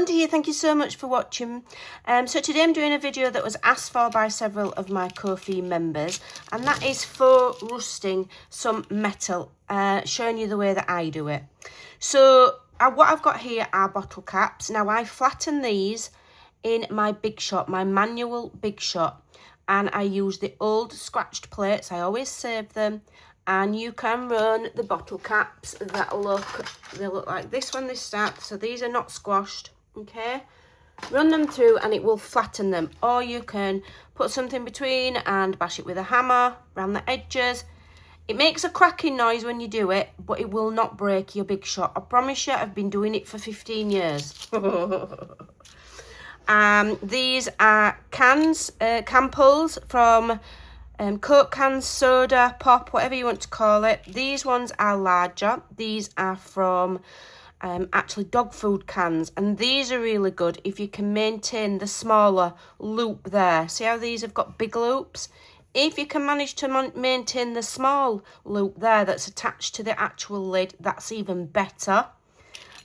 Amanda here, thank you so much for watching. So today I'm doing a video that was asked for by several of my Ko-fi members, and that is for rusting some metal, showing you the way that I do it. So what I've got here are bottle caps. Now I flatten these in my Big Shot, my manual Big Shot, and I use the old scratched plates. I always save them. And you can run the bottle caps they look like this when they start. So these are not squashed, okay? Run them through and it will flatten them. Or you can put something between and bash it with a hammer around the edges. It makes a cracking noise when you do it, but it will not break your Big Shot. I promise you, I've been doing it for 15 years. These are cans, can pulls from Coke cans, soda, pop, whatever you want to call it. These ones are larger. These are from actually dog food cans, and these are really good if you can maintain the smaller loop there. See how these have got big loops? If you can manage to maintain the small loop there that's attached to the actual lid, that's even better.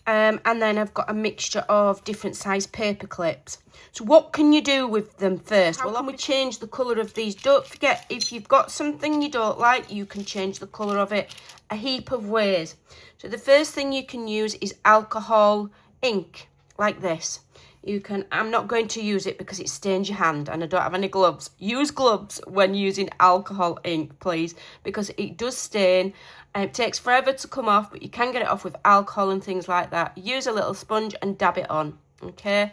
And then I've got a mixture of different size paper clips. So what can you do with them first? Well, we change the colour of these. Don't forget, if you've got something you don't like, you can change the colour of it a heap of ways. So the first thing you can use is alcohol ink, like this. You can, I'm not going to use it because it stains your hand and I don't have any gloves. Use gloves when using alcohol ink, please, because it does stain. And it takes forever to come off, but you can get it off with alcohol and things like that. Use a little sponge and dab it on, okay?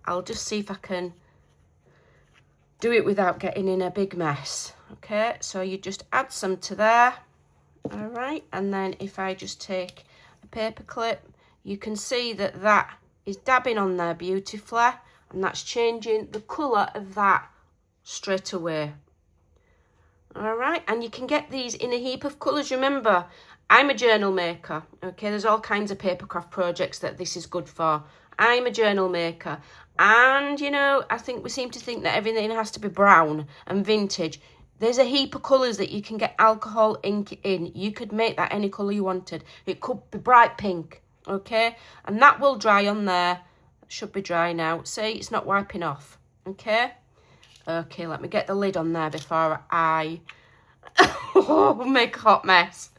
I'll just see if I can do it without getting in a big mess, okay? So you just add some to there, all right? And then if I just take a paper clip, you can see that that is dabbing on there beautifully, and that's changing the colour of that straight away. All right, and you can get these in a heap of colours. Remember, I'm a journal maker, okay? There's all kinds of papercraft projects that this is good for. I'm a journal maker. And, you know, I think we seem to think that everything has to be brown and vintage. There's a heap of colours that you can get alcohol ink in. You could make that any colour you wanted. It could be bright pink, okay? And that will dry on there. It should be dry now. See, it's not wiping off, okay? Okay, let me get the lid on there before I make a hot mess.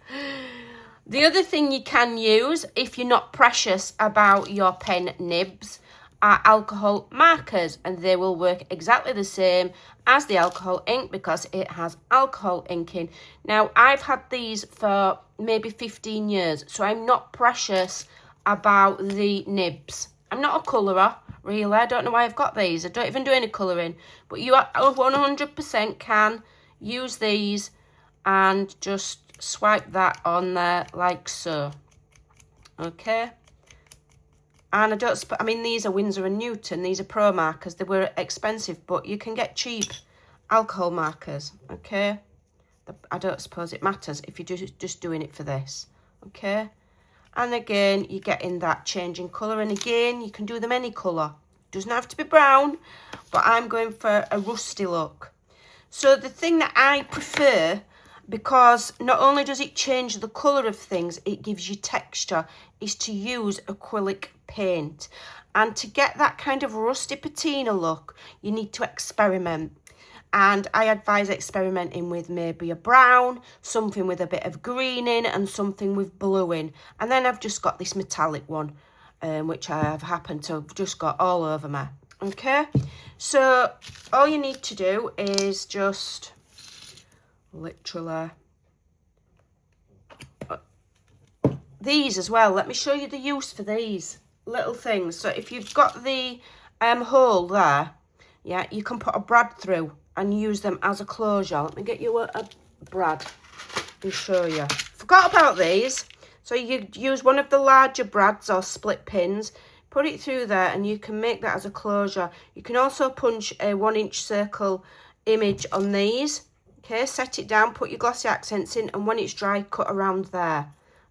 The other thing you can use, if you're not precious about your pen nibs, are alcohol markers, and they will work exactly the same as the alcohol ink because it has alcohol ink in. Now, I've had these for maybe 15 years, so I'm not precious about the nibs. I'm not a colourer, really. I don't know why I've got these. I don't even do any colouring. But you 100% can use these and just swipe that on there like so. Okay? And I mean, these are Winsor & Newton. These are pro markers. They were expensive, but you can get cheap alcohol markers. Okay? I don't suppose it matters if you're just doing it for this. Okay? And again, you get in that changing colour. And again, you can do them any colour. Doesn't have to be brown, but I'm going for a rusty look. So the thing that I prefer, because not only does it change the colour of things, it gives you texture, is to use acrylic paint. And to get that kind of rusty patina look, you need to experiment. And I advise experimenting with maybe a brown, something with a bit of green in, and something with blue in. And then I've just got this metallic one, which I have happened to have just got all over me. Okay, so all you need to do is just literally these as well. Let me show you the use for these little things. So if you've got the hole there, yeah, you can put a brad through and use them as a closure. Let me get you a brad and show you. Forgot about these. So you use one of the larger brads or split pins, put it through there, and you can make that as a closure. You can also punch a 1-inch circle image on these. Okay, set it down, put your glossy accents in, and when it's dry, cut around there.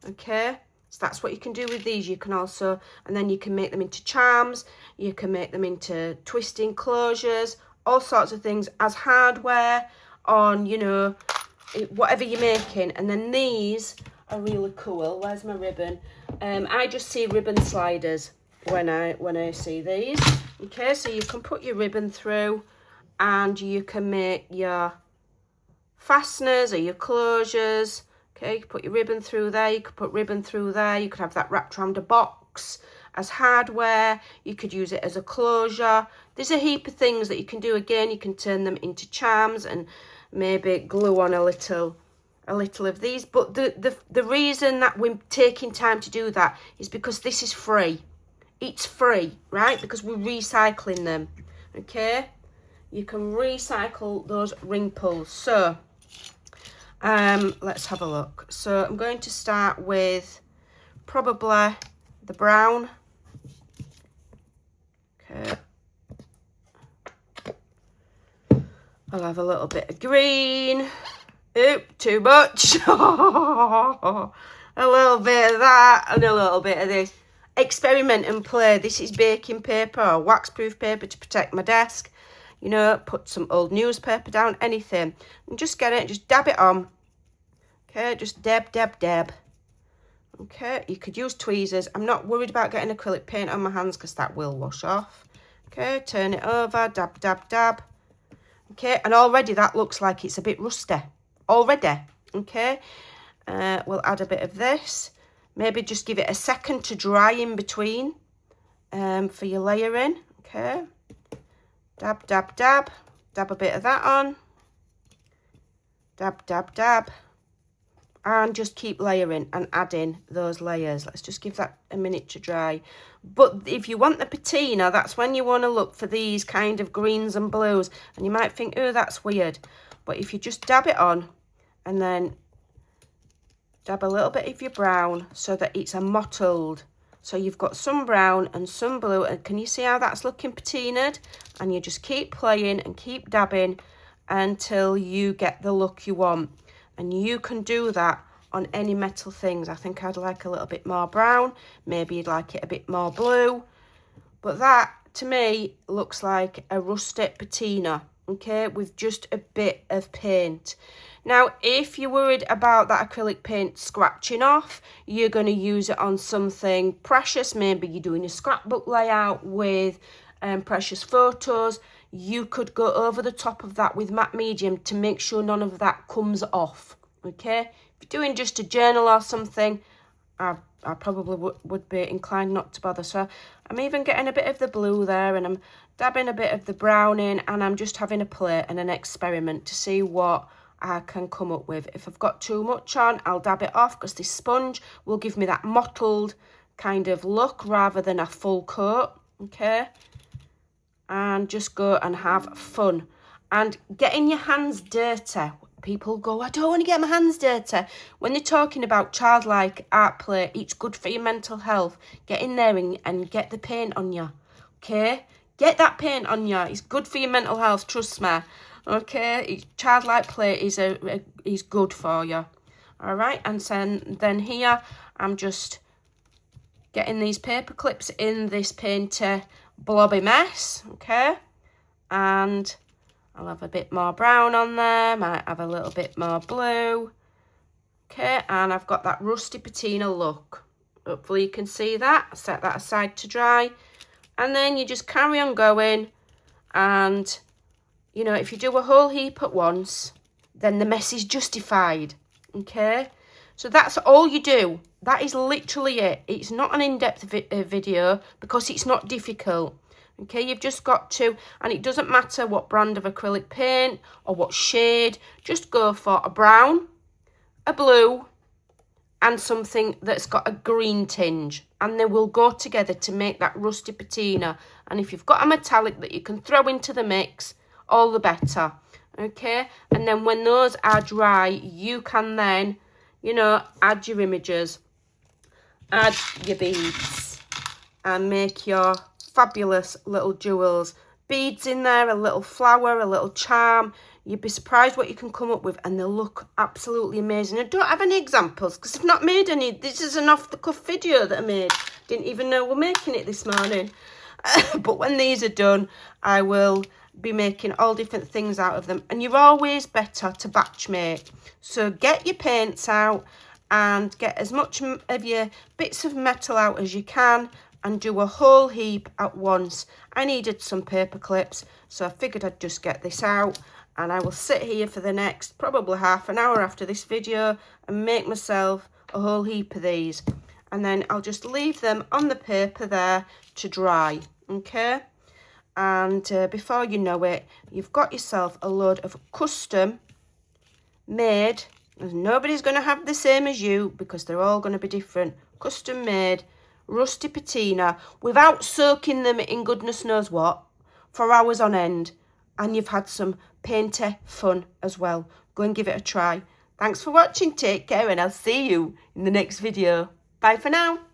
Okay, so that's what you can do with these. You can also, and then you can make them into charms. You can make them into twisting closures, all sorts of things as hardware on, you know, whatever you're making. And then these are really cool. Where's my ribbon? I just see ribbon sliders. when I see these. Okay, so you can put your ribbon through and you can make your fasteners or your closures. Okay, you can put your ribbon through there, you could put ribbon through there, you could have that wrapped around a box as hardware, you could use it as a closure. There's a heap of things that you can do. Again, you can turn them into charms and maybe glue on a little of these. But the reason that we're taking time to do that is because this is free. It's free, right? Because we're recycling them. Okay, you can recycle those ring pulls. So let's have a look. So I'm going to start with probably the brown. Okay, I'll have a little bit of green. Oop, too much. A little bit of that and a little bit of this. Experiment and play. This is baking paper or wax-proof paper to protect my desk. You know, put some old newspaper down, anything. And just get it, just dab it on. Okay, just dab, dab, dab. Okay, you could use tweezers. I'm not worried about getting acrylic paint on my hands because that will wash off. Okay, turn it over, dab, dab, dab. Okay, and already that looks like it's a bit rusty. Already, okay. We'll add a bit of this. Maybe just give it a second to dry in between for your layering. Okay, dab, dab, dab. Dab a bit of that on. Dab, dab, dab. And just keep layering and adding those layers. Let's just give that a minute to dry. But if you want the patina, that's when you want to look for these kind of greens and blues. And you might think, oh, that's weird. But if you just dab it on and then dab a little bit of your brown so that it's a mottled. So you've got some brown and some blue. And can you see how that's looking patinaed? And you just keep playing and keep dabbing until you get the look you want. And you can do that on any metal things. I think I'd like a little bit more brown. Maybe you'd like it a bit more blue. But that, to me, looks like a rustic patina, okay, with just a bit of paint. Now, if you're worried about that acrylic paint scratching off, you're going to use it on something precious. Maybe you're doing a scrapbook layout with precious photos. You could go over the top of that with matte medium to make sure none of that comes off, okay? If you're doing just a journal or something, I probably would be inclined not to bother. So I'm even getting a bit of the blue there and I'm dabbing a bit of the brown in and I'm just having a play and an experiment to see what I can come up with. If I've got too much on, I'll dab it off because this sponge will give me that mottled kind of look rather than a full coat, okay? And just go and have fun. And getting your hands dirty. People go, I don't want to get my hands dirty. When they're talking about childlike art play, it's good for your mental health. Get in there and get the paint on you, okay? Get that paint on you. It's good for your mental health, trust me. Okay, childlike play is good for you. All right, and then here I'm just getting these paper clips in this painter blobby mess, okay, and I'll have a bit more brown on there, might have a little bit more blue, okay, and I've got that rusty patina look. Hopefully you can see that. Set that aside to dry, and then you just carry on going. And you know, if you do a whole heap at once, then the mess is justified, okay? So that's all you do. That is literally it. It's not an in-depth video because it's not difficult, okay? You've just got to, and it doesn't matter what brand of acrylic paint or what shade, just go for a brown, a blue, and something that's got a green tinge, and they will go together to make that rusty patina. And if you've got a metallic that you can throw into the mix, all the better, okay? And then when those are dry, you can then, you know, add your images, add your beads, and make your fabulous little jewels. Beads in there, a little flower, a little charm. You'd be surprised what you can come up with, and they'll look absolutely amazing. I don't have any examples because I've not made any. This is an off-the-cuff video that I made. Didn't even know we're making it this morning. But when these are done, I will be making all different things out of them. And you're always better to batch make. So get your paints out and get as much of your bits of metal out as you can, and do a whole heap at once. I needed some paper clips, so I figured I'd just get this out, and I will sit here for the next probably half an hour after this video and make myself a whole heap of these, and then I'll just leave them on the paper there to dry. Okay, and before you know it, you've got yourself a load of custom made, nobody's going to have the same as you because they're all going to be different, custom made rusty patina without soaking them in goodness knows what for hours on end, and you've had some painter fun as well. Go and give it a try. Thanks for watching, take care, and I'll see you in the next video. Bye for now.